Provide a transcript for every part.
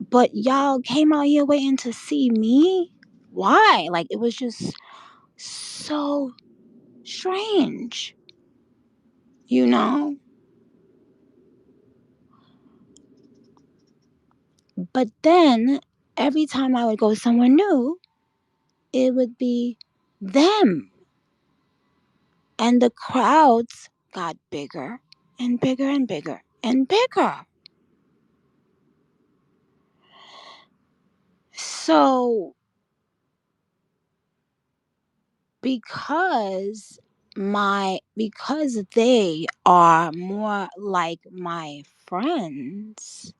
But y'all came out here waiting to see me? Why? Like, it was just so strange, you know? But then every time I would go somewhere new, it would be them. And the crowds got bigger and bigger and bigger and bigger. So, because because they are more like my friends,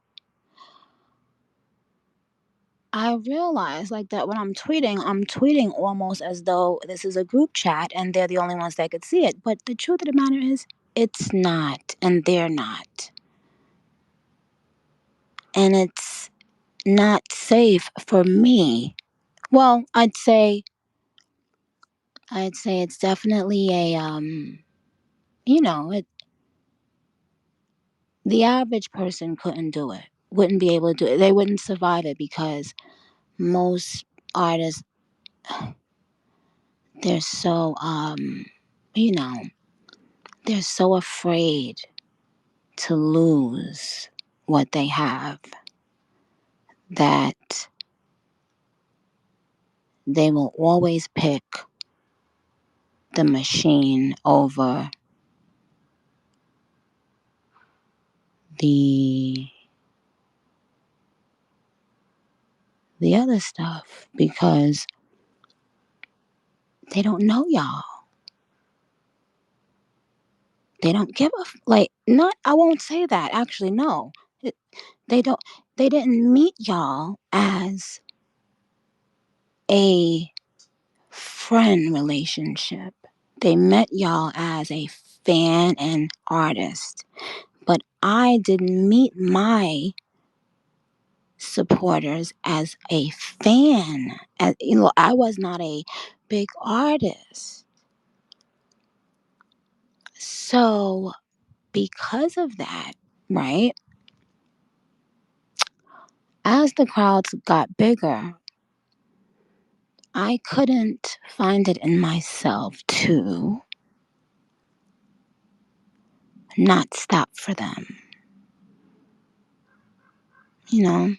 I realize like that when I'm tweeting almost as though this is a group chat and they're the only ones that could see it. But the truth of the matter is, it's not, and they're not. And it's not safe for me. Well, I'd say it's definitely a you know, it the average person couldn't do it. Wouldn't be able to do it. They wouldn't survive it because most artists, they're so you know, they're so afraid to lose what they have that they will always pick the machine over the the other stuff because they don't know y'all. They don't give a like not I won't say that actually no. It, they don't they didn't meet y'all as a friend relationship. They met y'all as a fan and artist. But I didn't meet my supporters as a fan. As, I was not a big artist. So, because of that, right, as the crowds got bigger, I couldn't find it in myself to not stop for them. You know,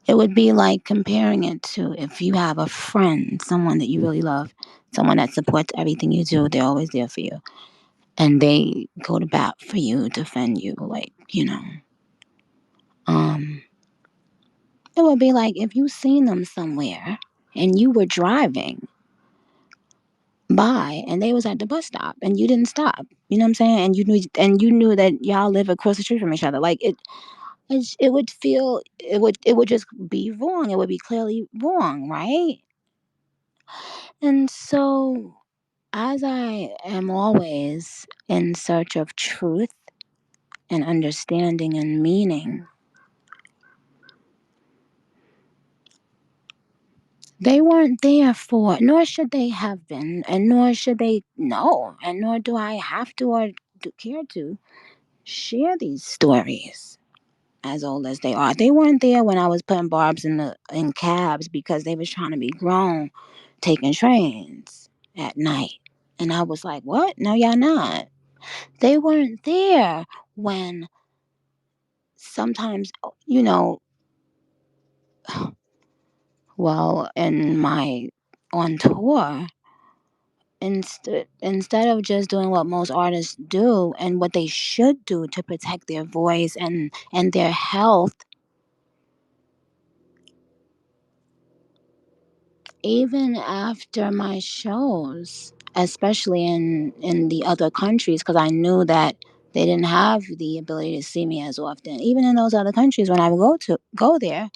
it would be like comparing it to if you have a friend, someone that you really love, someone that supports everything you do, they're always there for you. And they go to bat for you, defend you, like, Um, it would be like if you seen them somewhere and you were driving by and they was at the bus stop and you didn't stop. You know what I'm saying? And you knew that y'all live across the street from each other. Like it would feel it would just be wrong. It would be clearly wrong, right? And so as I am always in search of truth and understanding and meaning, they weren't there for, nor should they have been, and nor should they know, and nor do I have to or care to share these stories as old as they are. They weren't there when I was putting barbs in cabs because they was trying to be grown, taking trains at night. And I was like, what? No, y'all not. They weren't there when sometimes, you know, well, in my on tour, instead of just doing what most artists do and what they should do to protect their voice and their health, even after my shows, especially in the other countries, because I knew that they didn't have the ability to see me as often, even in those other countries, when I would go there,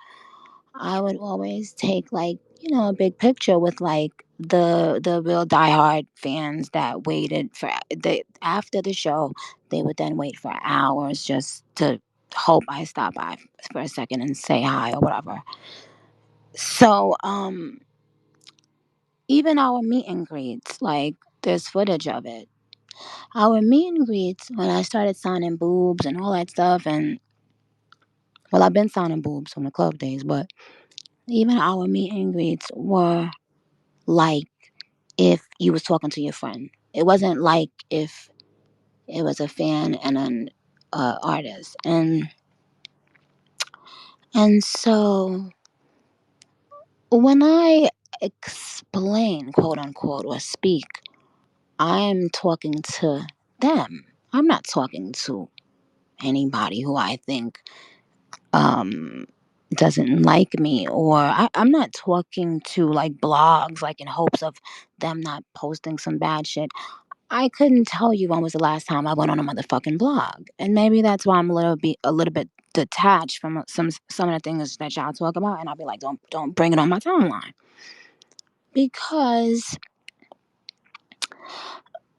I would always take, like, a big picture with, like, the real diehard fans that waited for the after the show. They would then wait for hours just to hope I stop by for a second and say hi or whatever. So even our meet and greets, like, there's footage of it. Our meet and greets, when I started signing boobs and all that stuff, and Well, I've been signing boobs from the club days, but even our meet and greets were like if you was talking to your friend. It wasn't like if it was a fan and an artist. And so when I explain, quote unquote, or speak, I'm talking to them. I'm not talking to anybody who I think um doesn't like me, or I'm not talking to like blogs like in hopes of them not posting some bad shit. I couldn't tell you when was the last time I went on a motherfucking blog, and maybe that's why I'm a little bit detached from some of the things that y'all talk about, and I'll be like, don't bring it on my timeline because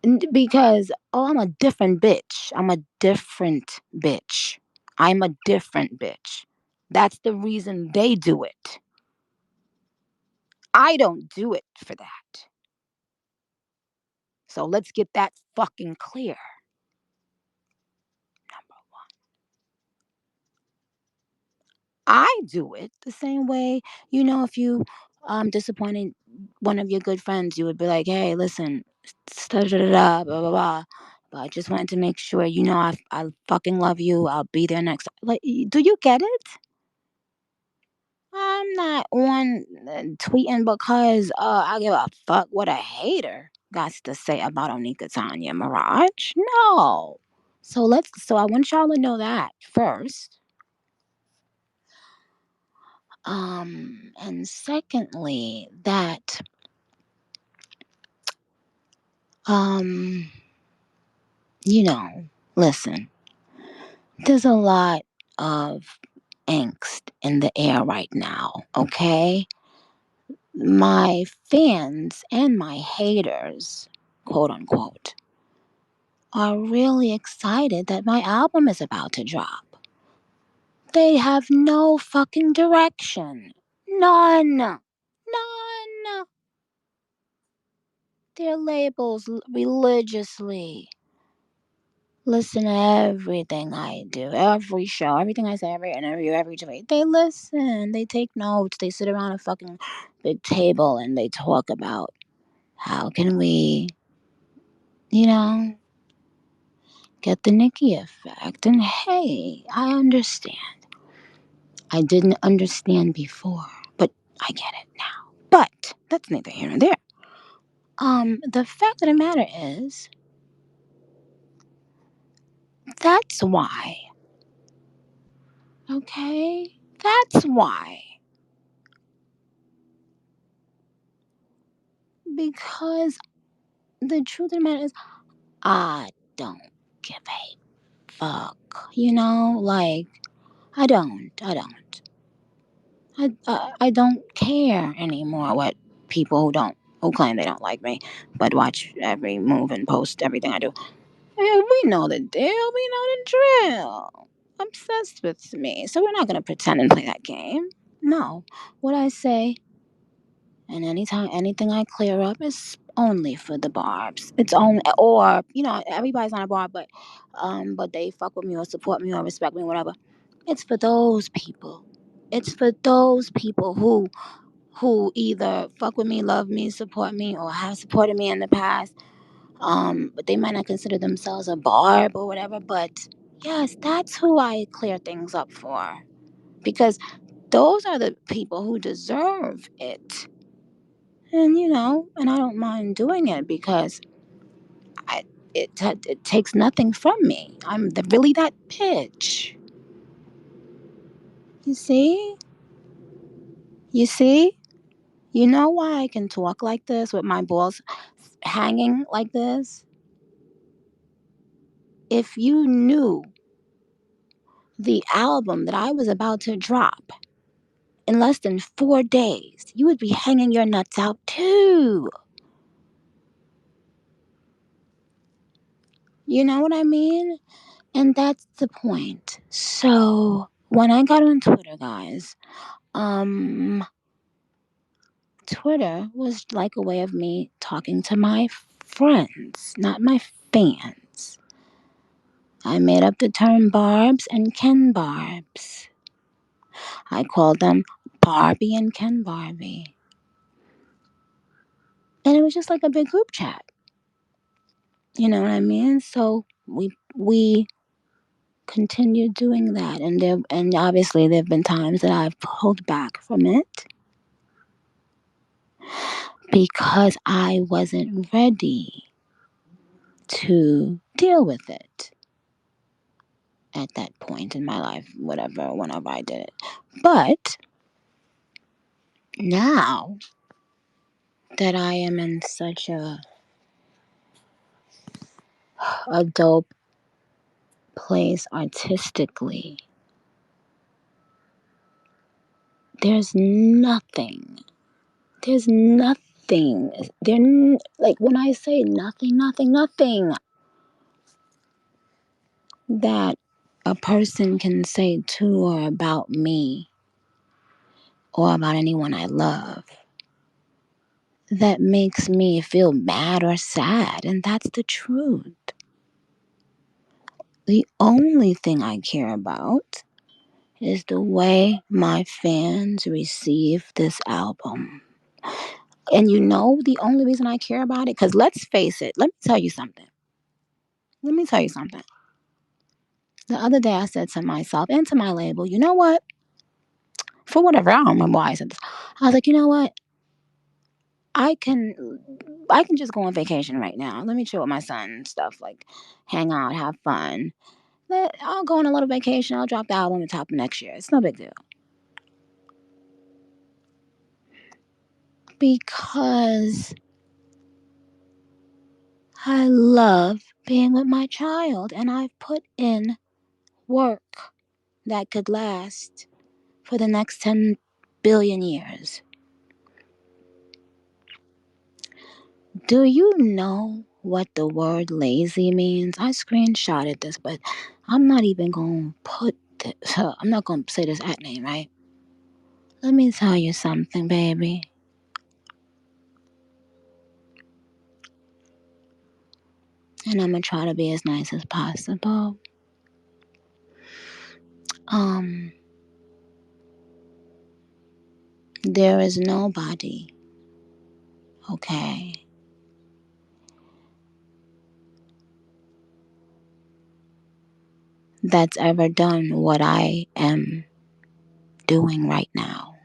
oh, I'm a different bitch. I'm a different bitch. I'm a different bitch. That's the reason they do it. I don't do it for that. So let's get that fucking clear. I do it the same way, if you disappointed one of your good friends, you would be like, "Hey, listen, da da da da, blah blah blah." But I just wanted to make sure I fucking love you. I'll be there next time. Like, do you get it? I'm not on tweeting because I give a fuck what a hater got to say about Onika Tanya Mirage. No. So I want y'all to know that first. And secondly, that um, you know, listen, there's a lot of angst in the air right now, okay? My fans and my haters, quote unquote, are really excited that my album is about to drop. They have no fucking direction. None. None. Their labels religiously listen to everything I do, every show, everything I say, every interview, every tweet. They listen, they take notes, they sit around a fucking big table and they talk about how can we, you know, get the Nicki effect. And hey, I understand. I didn't understand before, but I get it now. But that's neither here nor there. The fact of the matter is, that's why. Okay? That's why. Because the truth of the matter is, I don't give a fuck. Like, I don't. I don't care anymore what people who claim they don't like me, but watch every move and post everything I do. Yeah, we know the deal. We know the drill. Obsessed with me. So we're not going to pretend and play that game. No. What I say and anytime anything I clear up is only for the barbs. It's only, or, everybody's on a barb, but they fuck with me or support me or respect me, whatever. It's for those people. It's for those people who either fuck with me, love me, support me, or have supported me in the past. But they might not consider themselves a barb or whatever. But yes, that's who I clear things up for, because those are the people who deserve it. And I don't mind doing it because I, it takes nothing from me. I'm really that bitch. You see? You see? You know why I can talk like this with my balls hanging like this? If you knew the album that I was about to drop in less than 4 days, you would be hanging your nuts out too. You know what I mean? And that's the point. So when I got on Twitter, guys, um, Twitter was like a way of me talking to my friends, not my fans. I made up the term barbs and Ken barbs. I called them Barbie and Ken Barbie. And it was just like a big group chat. You know what I mean? So we continued doing that, and obviously there have been times that I've pulled back from it because I wasn't ready to deal with it at that point in my life, whatever, whenever I did it. But now that I am in such a dope place artistically, there's nothing. There's nothing. Like when I say nothing, nothing, nothing that a person can say to or about me or about anyone I love that makes me feel mad or sad. And that's the truth. The only thing I care about is the way my fans receive this album. And you know the only reason I care about it? Because let's face it, let me tell you something. Let me tell you something. The other day I said to myself and to my label, you know what? For whatever, I don't remember why I said this. I was like, you know what? I can I can just go on vacation right now. Let me chill with my son and stuff, like hang out, have fun. I'll go on a little vacation. I'll drop the album and top of next year. It's no big deal. Because I love being with my child and I've put in work that could last for the next 10 billion years. Do you know what the word lazy means? I screenshotted this, but I'm not even going to I'm not going to say this at name, right? Let me tell you something, baby. And I'm going to try to be as nice as possible. Um, there is nobody, okay, that's ever done what I am doing right now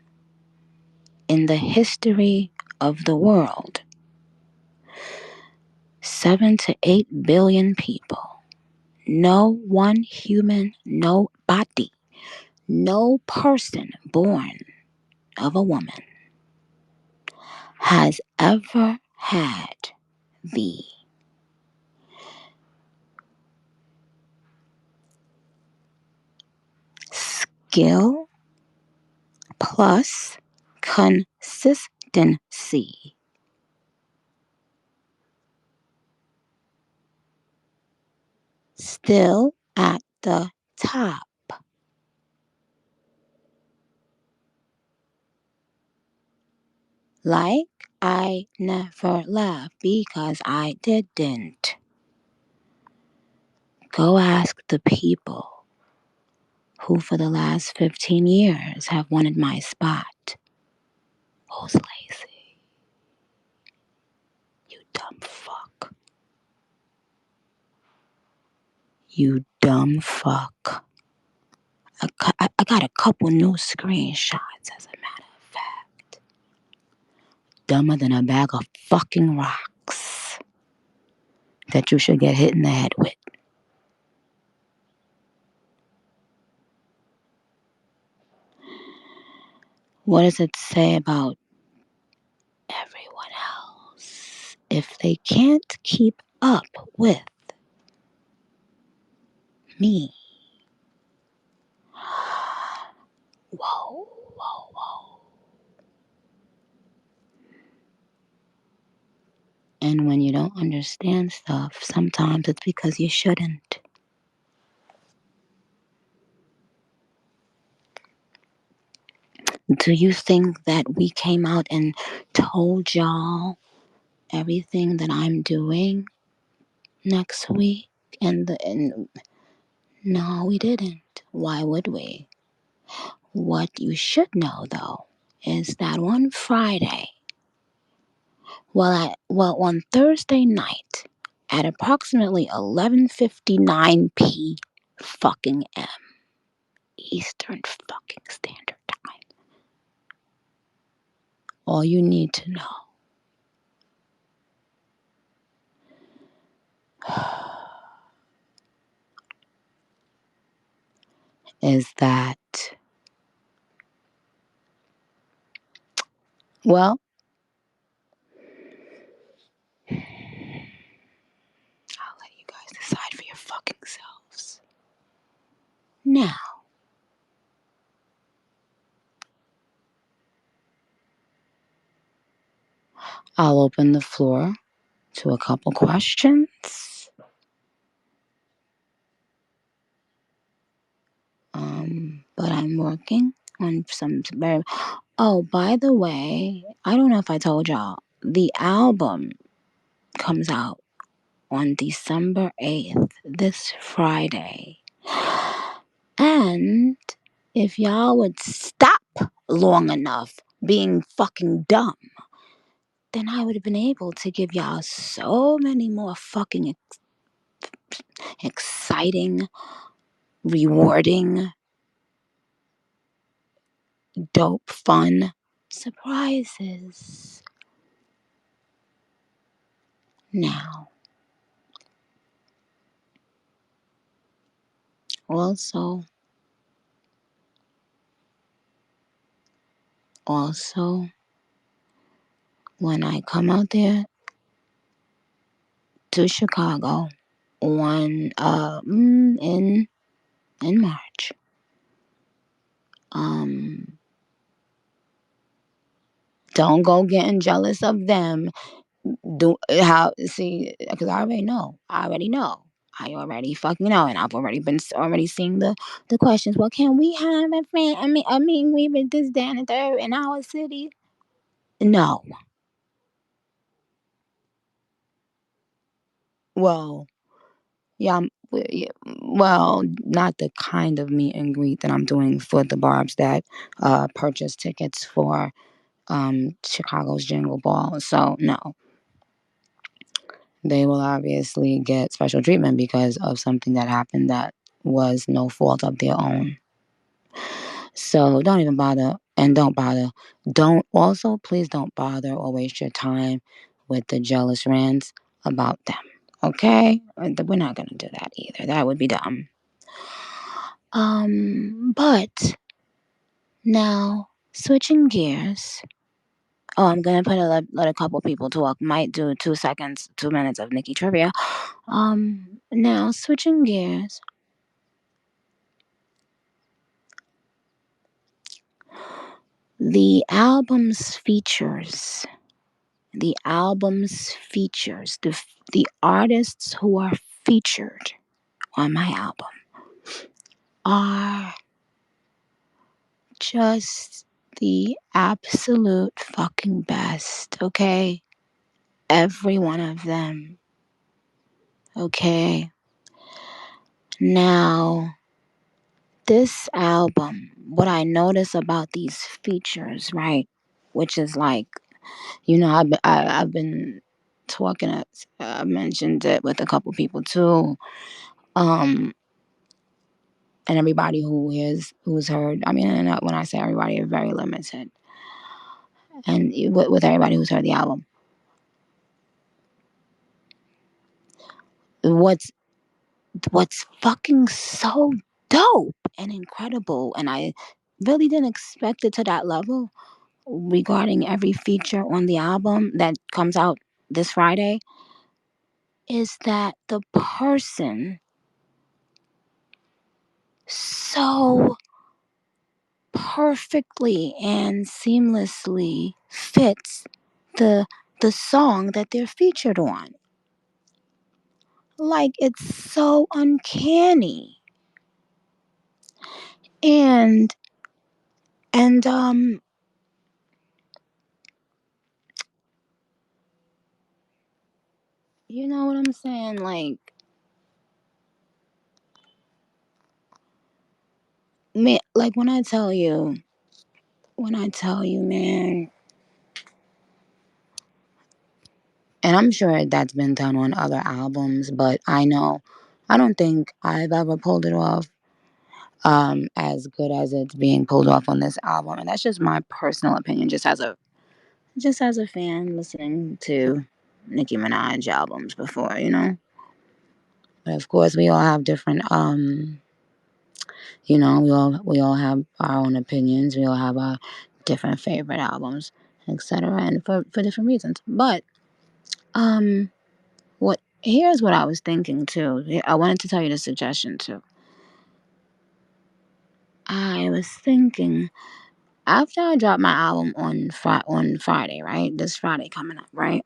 in the history of the world. 7 to 8 billion people. No one human, no body, no person born of a woman has ever had the skill plus consistency still at the top. Like I never laughed because I didn't. Go ask the people who for the last 15 years have wanted my spot. Who's lazy? You dumb fuck. You dumb fuck. I got a couple new screenshots, as a matter of fact. Dumber than a bag of fucking rocks that you should get hit in the head with. What does it say about everyone else if they can't keep up with me? Whoa, whoa, whoa. And when you don't understand stuff, sometimes it's because you shouldn't. Do you think that we came out and told y'all everything that I'm doing next week? And no, we didn't. Why would we? What you should know though is that on Friday, on Thursday night at approximately 11:59 p. fucking m. Eastern fucking Standard Time. All you need to know is that, well, I'll let you guys decide for your fucking selves. Now, I'll open the floor to a couple questions. But I'm working on some very. Oh, by the way, I don't know if I told y'all, the album comes out on December 8th, this Friday. And if y'all would stop long enough being fucking dumb, then I would have been able to give y'all so many more fucking exciting, rewarding, dope, fun surprises. Now, also, also, when I come out there to Chicago on in March, don't go getting jealous of them. Do how see because I already know. I already fucking know, and I've already been already seeing the questions. Well, can we have a friend? I mean, we with this, down and third in our city. No, well, yeah, yeah, well, not the kind of meet and greet that I'm doing for the Barbs that purchase tickets for Chicago's Jingle Ball. So no, they will obviously get special treatment because of something that happened that was no fault of their own. So don't even bother and don't bother. Don't also, please don't bother or waste your time with the jealous rants about them. Okay? We're not going to do that either. That would be dumb. But now switching gears. Oh, I'm gonna put let a couple people talk. Might do 2 seconds, 2 minutes of Nicki trivia. Now switching gears. The album's features, the album's features, the artists who are featured on my album are just the absolute fucking best, okay? Every one of them, okay? Now, this album, what I notice about these features, right? Which is like, I've been talking. I mentioned it with a couple people too, and everybody who's heard. I mean, and when I say everybody, it's very limited. And with everybody who's heard the album, what's fucking so dope and incredible, and I really didn't expect it to that level regarding every feature on the album that comes out this Friday, is that the person so perfectly and seamlessly fits the the song that they're featured on. Like, it's so uncanny. And and you know what I'm saying? Like, man, Like when I tell you, man, and I'm sure that's been done on other albums, but I don't think I've ever pulled it off as good as it's being pulled off on this album. And that's just my personal opinion, just as a fan listening to Nicki Minaj albums before. But of course we all have different we all have our own opinions, we all have our different favorite albums, etc. And for different reasons. But um what here's what I was thinking too. I wanted to tell you the suggestion too. I was thinking after I drop my album on Friday, right? This Friday coming up, right?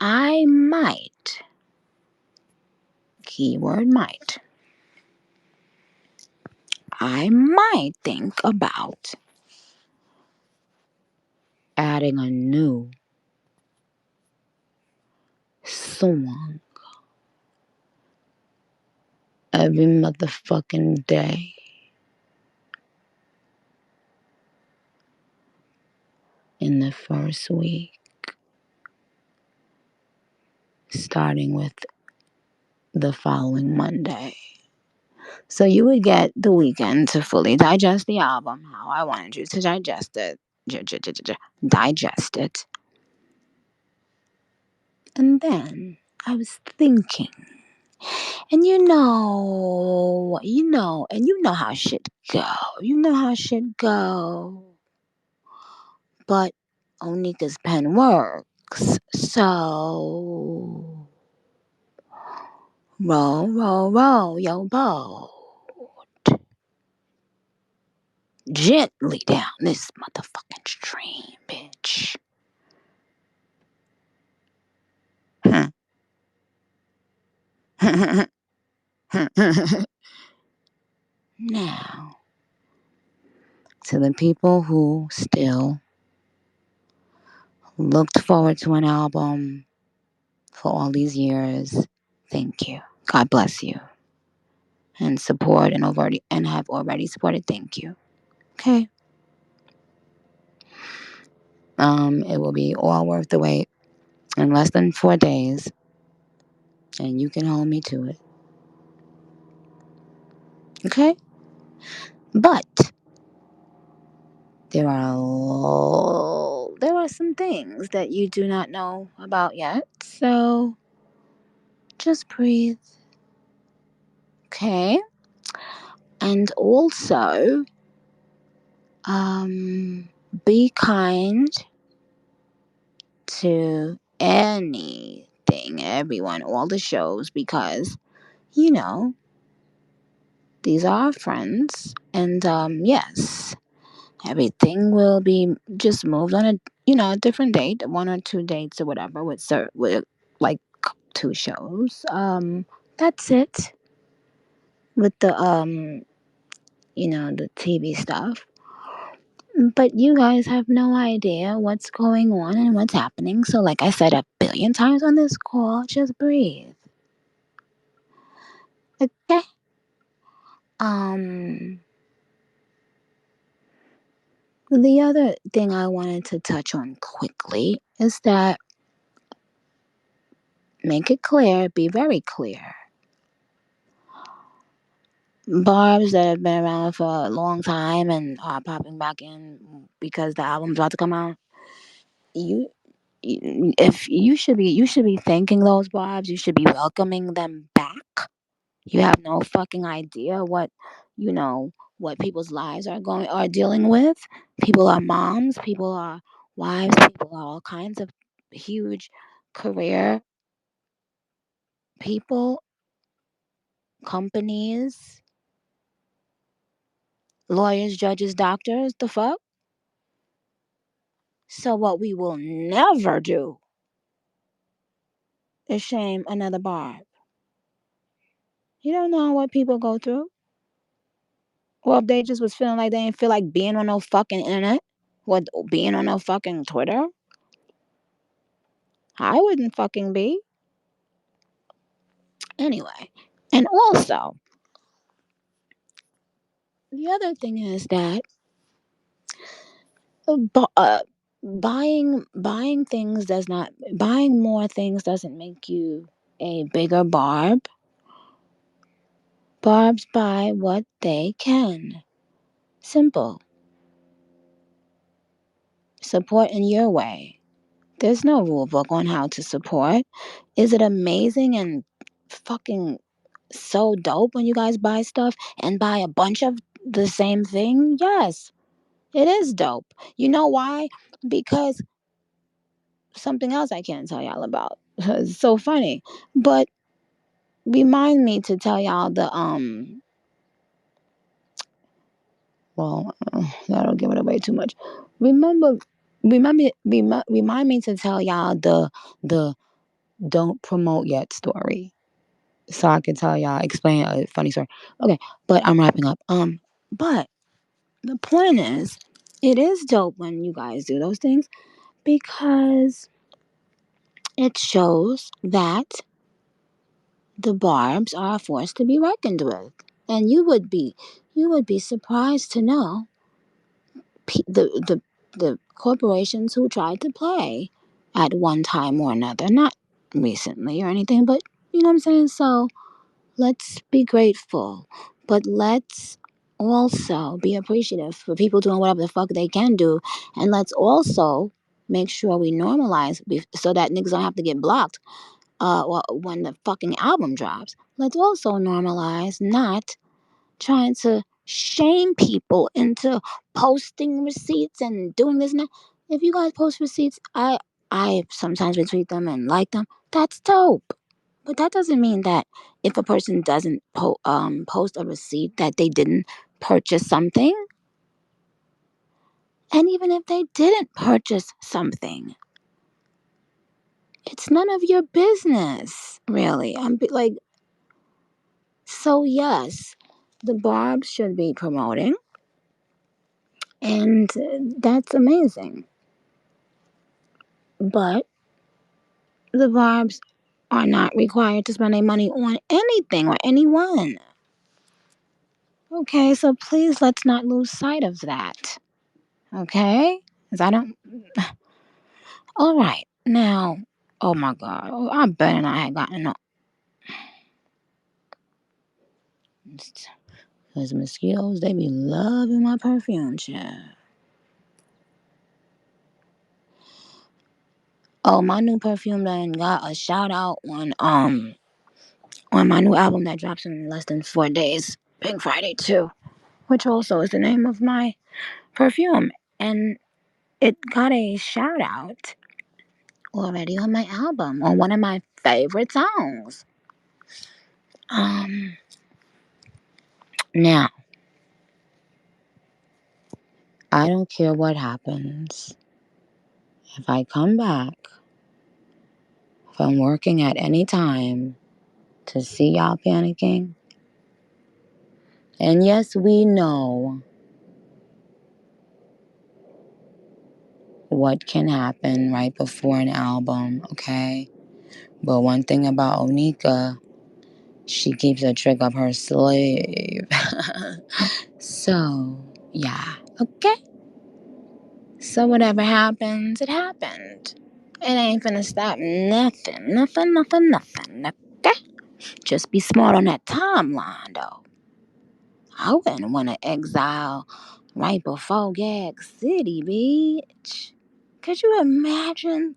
I might, keyword might, I might think about adding a new song every motherfucking day in the first week, starting with the following Monday. So you would get the weekend to fully digest the album how I wanted you to digest it. Digest it. And then I was thinking, and and you know how shit go. You know how shit go. But Onika's pen works. So roll, roll, roll your boat gently down this motherfucking stream, bitch. Now, to the people who still looked forward to an album for all these years, thank you. God bless you. And support and have already supported, thank you. Okay. It will be all worth the wait in less than 4 days, and you can hold me to it. Okay? But there are some things that you do not know about yet. So just breathe. Okay? And also be kind to anything, everyone, all the shows, because you know these are our friends, and yes, everything will be just moved on a different date, 1 or 2 dates or whatever, with like two shows. That's it with the TV stuff. But you guys have no idea what's going on and what's happening. So, like I said a billion times on this call, just breathe. Okay. Um, the other thing I wanted to touch on quickly is that make it clear, be very clear. Barbs that have been around for a long time and are popping back in because the album's about to come out. You, if you should be thanking those barbs. You should be welcoming them back. You have no fucking idea you know, what people's lives are dealing with. People are moms, people are wives, people are all kinds of huge career people, companies, lawyers, judges, doctors, the fuck? So what we will never do is shame another barb. You don't know what people go through. Well, if they just was feeling like they didn't feel like being on no fucking internet, what being on no fucking Twitter, I wouldn't fucking be. Anyway, and also the other thing is that bu- uh, buying things does not buying more things doesn't make you a bigger barb. Barbs buy what they can. Simple. Support in your way. There's no rule book on how to support. Is it amazing and fucking so dope when you guys buy stuff and buy a bunch of the same thing? Yes, it is dope. You know why? Because something else I can't tell y'all about. It's so funny. But remind me to tell y'all the well, that'll give it away too much. Remember remind me to tell y'all the don't promote yet story. So I can tell y'all explain a funny story. Okay, but I'm wrapping up. But the point is it is dope when you guys do those things because it shows that the barbs are a force to be reckoned with. And you would be surprised to know the corporations who tried to play at one time or another, not recently or anything, but you know what I'm saying? So let's be grateful, but let's also be appreciative for people doing whatever the fuck they can do, and let's also make sure we normalize so that niggas don't have to get blocked well, when the fucking album drops. Let's also normalize not trying to shame people into posting receipts and doing this and that. If you guys post receipts, I sometimes retweet them and like them. That's dope. But that doesn't mean that if a person doesn't post a receipt that they didn't purchase something. And even if they didn't purchase something, it's none of your business, really. Like, so yes, the Barbs should be promoting, and that's amazing. But the Barbs are not required to spend their money on anything or anyone. Okay, so please let's not lose sight of that. Okay? Because I don't. All right. Now, oh my God. Oh, I better not have gotten no. Because mosquitoes, they be loving my perfume, child. Oh, my new perfume done got a shout out on my new album that drops in less than 4 days. Pink Friday too, which also is the name of my perfume. And it got a shout out already on my album on one of my favorite songs. Um Now, I don't care what happens. If I come back from working at any time to see y'all panicking, and yes, we know what can happen right before an album, okay? But one thing about Onika, she keeps a trick up her sleeve. So, yeah, okay? So, whatever happens, it happened. It ain't finna stop nothing, nothing, nothing, nothing, okay? Just be smart on that timeline, though. I wouldn't want to exile right before Gag City, bitch. Could you imagine?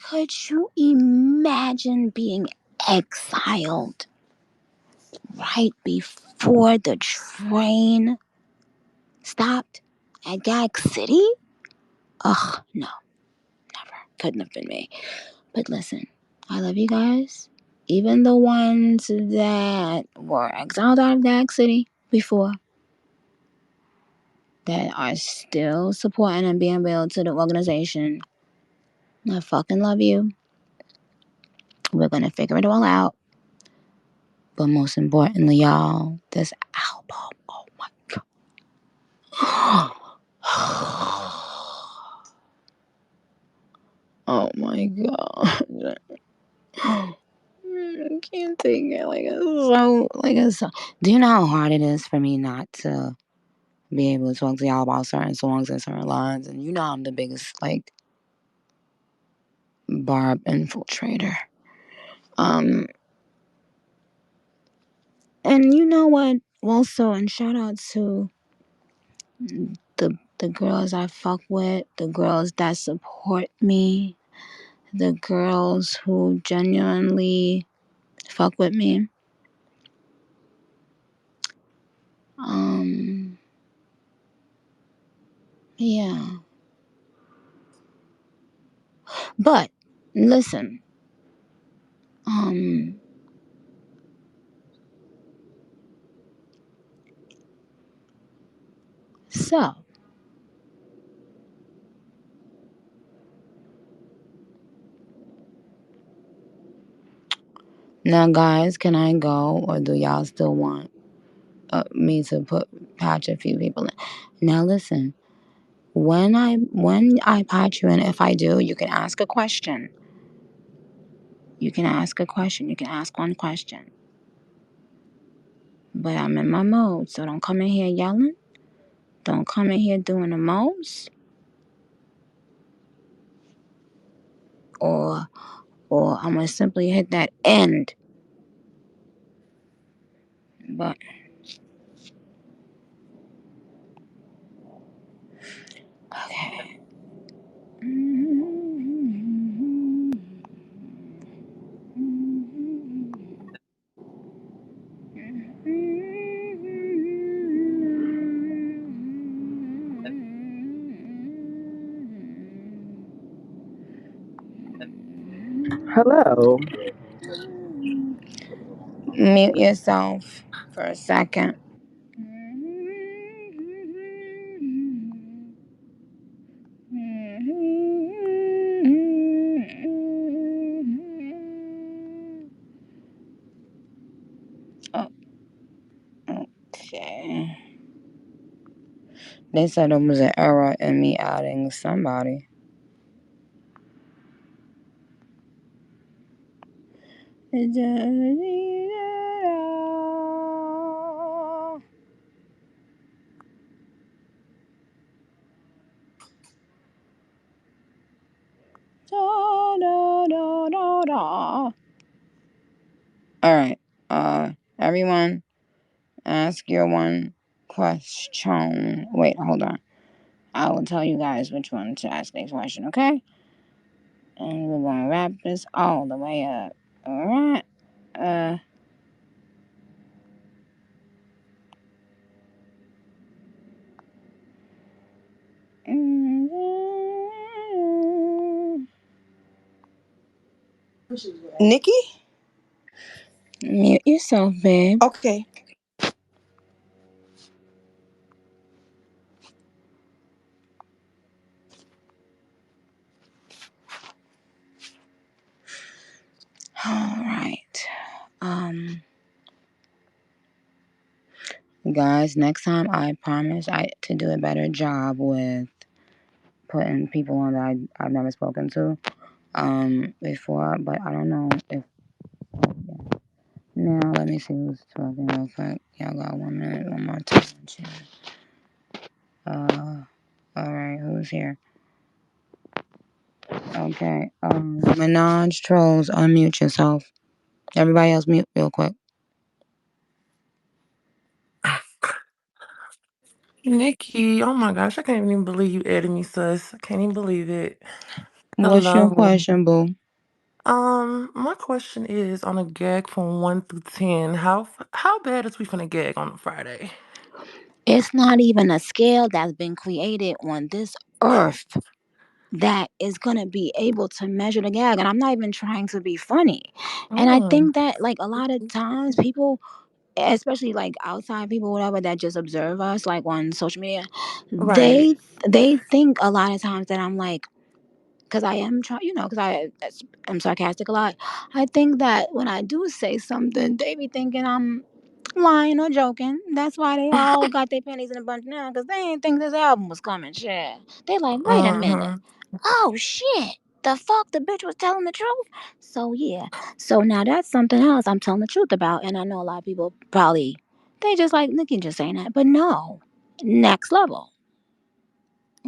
Could you imagine being exiled right before the train stopped at Gag City? Ugh, no, never. Couldn't have been me. But listen, I love you guys. Even the ones that were exiled out of Gag City before, that are still supporting and being real to the organization. I fucking love you. We're gonna figure it all out. But most importantly, y'all, this album. Oh my god. Oh my god. can't take it. Like it's so like it's so, do you know how hard it is for me not to be able to talk to y'all about certain songs and certain lines? And you know I'm the biggest like barb infiltrator. Um and you know what? Also, and shout out to the girls I fuck with, the girls that support me, the girls who genuinely fuck with me. Um yeah. But listen, um so now guys, can I go or do y'all still want me to patch a few people in? Now listen, when I patch you in, if I do, you can ask a question. You can ask a question. You can ask one question. But I'm in my mode, so don't come in here yelling. Don't come in here doing the most, or I'm gonna simply hit that end button. Okay. Hello. Mute yourself for a second. Oh, okay. They said there was an error in me adding somebody. All right. Everyone, ask your one question. Wait, hold on. I will tell you guys which one to ask next question, okay? And we're gonna wrap this all the way up. All right. Uh. Nicki? Mute yourself, babe. Okay. All right. Um. Guys, next time I promise to do a better job with putting people on that I've never spoken to before, but I don't know if. Oh, yeah. Now let me see who's talking real quick. Y'all got 1 minute, one more time. All right, who's here? Okay. Minaj trolls. Unmute yourself. Everybody else, mute real quick. Nikki, oh my gosh, I can't even believe you added me, sus. I can't even believe it. What's your Hello. question, boo? My question is on a gag from 1 through 10. How bad is we finna gag on a Friday? It's not even a scale that's been created on this earth that is gonna be able to measure the gag. And I'm not even trying to be funny. And I Mm, think that like a lot of times people, especially like outside people, whatever, that just observe us like on social media, right. they think a lot of times that I'm like, because I am trying, because I'm sarcastic a lot. I think that when I do say something, they be thinking I'm lying or joking. That's why they all got their panties in a bunch now, because they didn't think this album was coming. Shit. They like, wait a minute. Mm-hmm. Oh, shit. The fuck, the bitch was telling the truth. So yeah, so now that's something else I'm telling the truth about, and I know a lot of people probably they just like Nicki just saying that, but no, next level.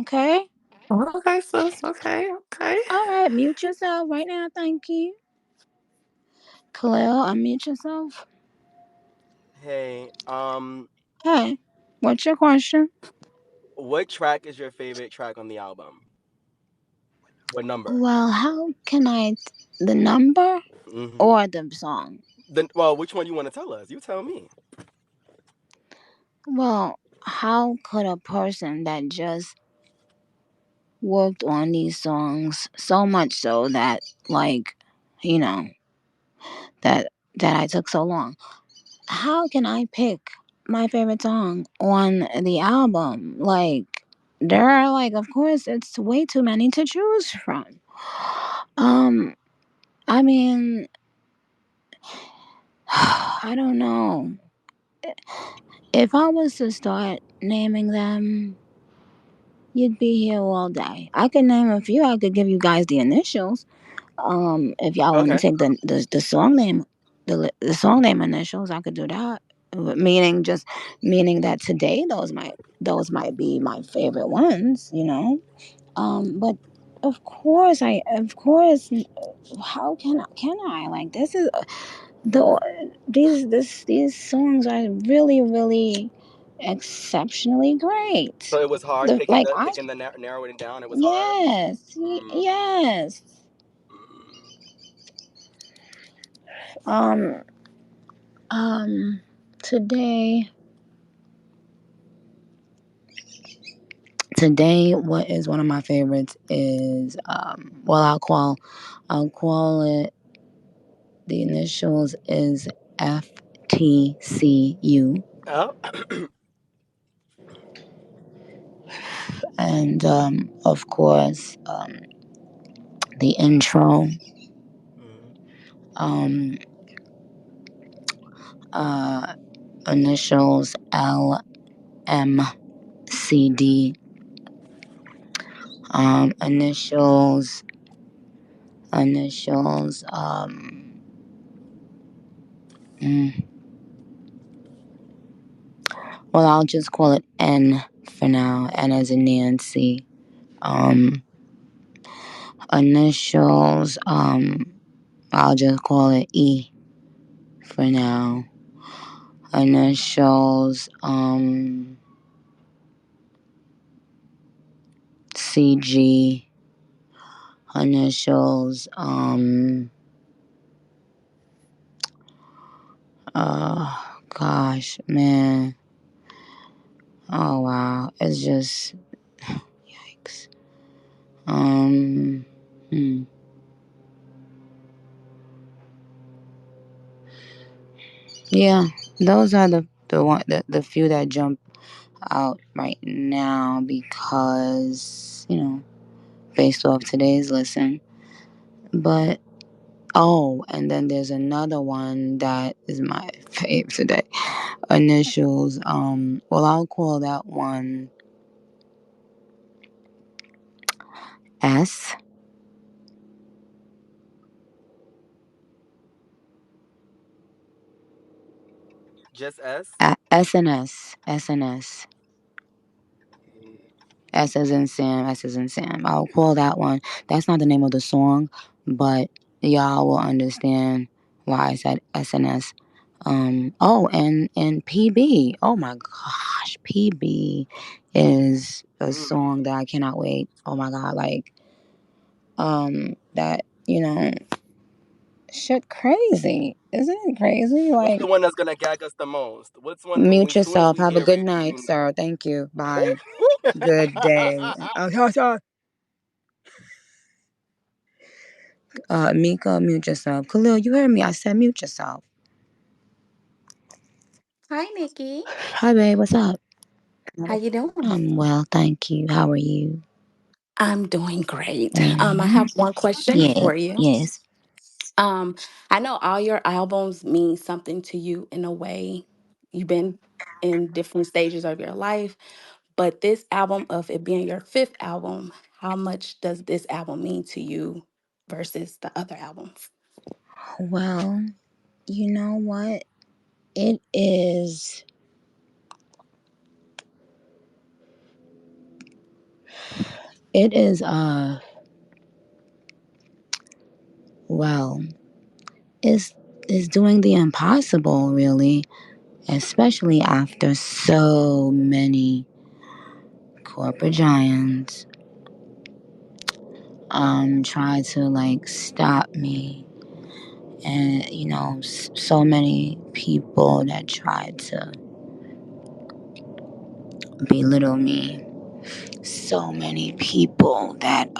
Okay, Okay, sis. Okay, okay. all right, mute yourself right now. Thank you, Khalil. Unmute yourself. Hey, Hey, what's your question? what track is your favorite track on the album? What number? Well, how can I the number Mm-hmm. or the song? Then, well, which one you want to tell us? You tell me. Well, how could a person that just worked on these songs so much so that like you know that I took so long, how can I pick my favorite song on the album? Like there are like of course it's way too many to choose from. um I mean I don't know. If I was to start naming them, you'd be here all day. I could name a few. I could give you guys the initials. If y'all want to Okay. take the song name, the song name initials, I could do that. Meaning just meaning that today those might be my favorite ones, you know. But of course, how can I like this is these songs are really exceptionally great. So it was hard The picking like the I picking the narrowing it down. It was hard. yes Mm, yes. mm. Um um today today what is one of my favorites is well I'll call it the initials is FTCU, Oh. and of course the intro, Mm. um uh initials LMCD, initials mm, well I'll just call it N for now, N as in Nancy. um Initials, I'll just call it E for now. Initials, CG. Initials, gosh, man. Oh wow, it's just yikes. Um, hmm. Yeah, those are the few that jump out right now because based off today's listen. But oh, and then there's another one that is my fave today. Initials. Well, I'll call that one S. Just S. S and S. S and S. S as in Sam. S as in Sam. I'll call that one. That's not the name of the song, but y'all will understand why I said S and S. Oh, and PB. Oh my gosh, PB is a Mm. song that I cannot wait. Oh my god, like that shit crazy. Isn't it crazy? What's Like the one that's gonna gag us the most? What's one when mute as soon as yourself. we Have a hear good it, night, we sir. Thank you. Bye. Good day. Mika, mute yourself. Khalil, you heard me. I said mute yourself. Hi, Nikki. Hi, babe. What's up? How you doing? I'm well, thank you. How are you? I'm doing great. I Hmm. have one question Yeah. for you. Yes. Um, I know all your albums mean something to you in a way. You've been in different stages of your life, But this album, of it being your fifth album, how much does this album mean to you versus the other albums? Well, you know what? It is. It is. Well, is is doing the impossible, really, especially after so many corporate giants try to like stop me, and so many people that tried to belittle me, so many people that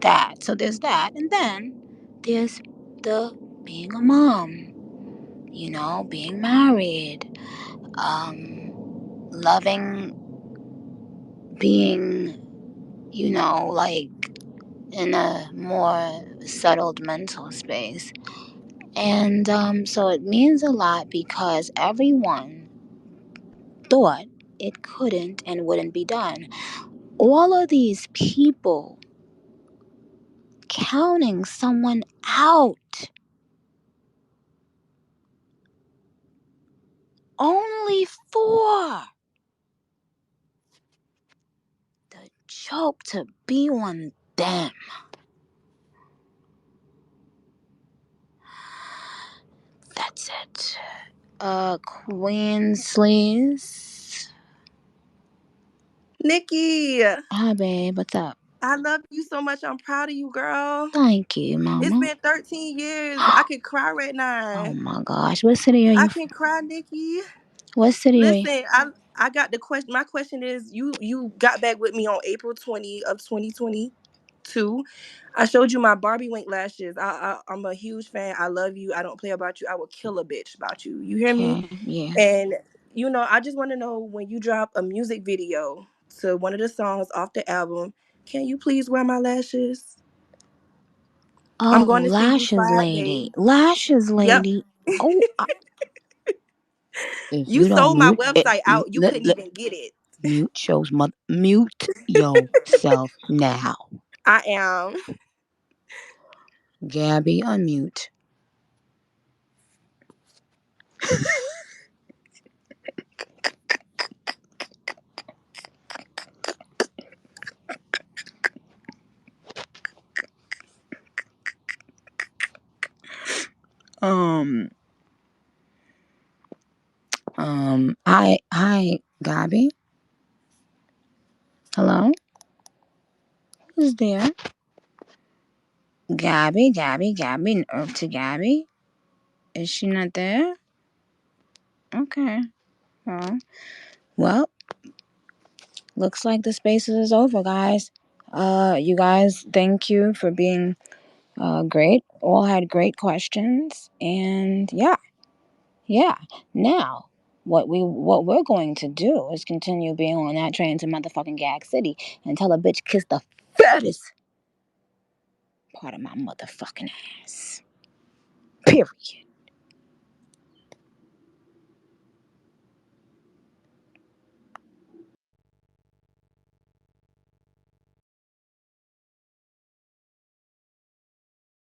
that. So there's that, and then there's the being a mom, being married, loving being, like in a more settled mental space. And so it means a lot because everyone thought it couldn't and wouldn't be done. All of these people counting someone out only for the joke to be on them. That's it. Queen Sleaze. Nikki, Hi, babe. What's up? I love you so much. I'm proud of you, girl. Thank you, It's mama. been 13 years. I could cry right Oh now. my gosh. What city are I you can cry, Nikki. What city are you? Listen, I got the question. My question is, you got back with me on April 20 of 2022. I showed you my Barbie Wink lashes. I'm a huge fan. I love you. I don't play about you. I will kill a bitch about you. You hear me? Okay, yeah. And I just want to know, when you drop a music video to one of the songs off the album, can you please wear my lashes? I'm Oh, going to see you lashes Friday. lady. Lashes Yep. lady. Oh, if You you don't sold my mute it, website out. You couldn't even get it. mute yourself now. I am. Gabby, unmute. Um, hi, Gabby. Hello? Who's there? Gabby, to Gabby? Is she not there? Okay. Well, looks like the space is over, guys. You guys, thank you for being great. All had great questions, and yeah. Now, what we're going to do is continue being on that train to motherfucking Gag City until a bitch kiss the fattest part of my motherfucking ass. Period.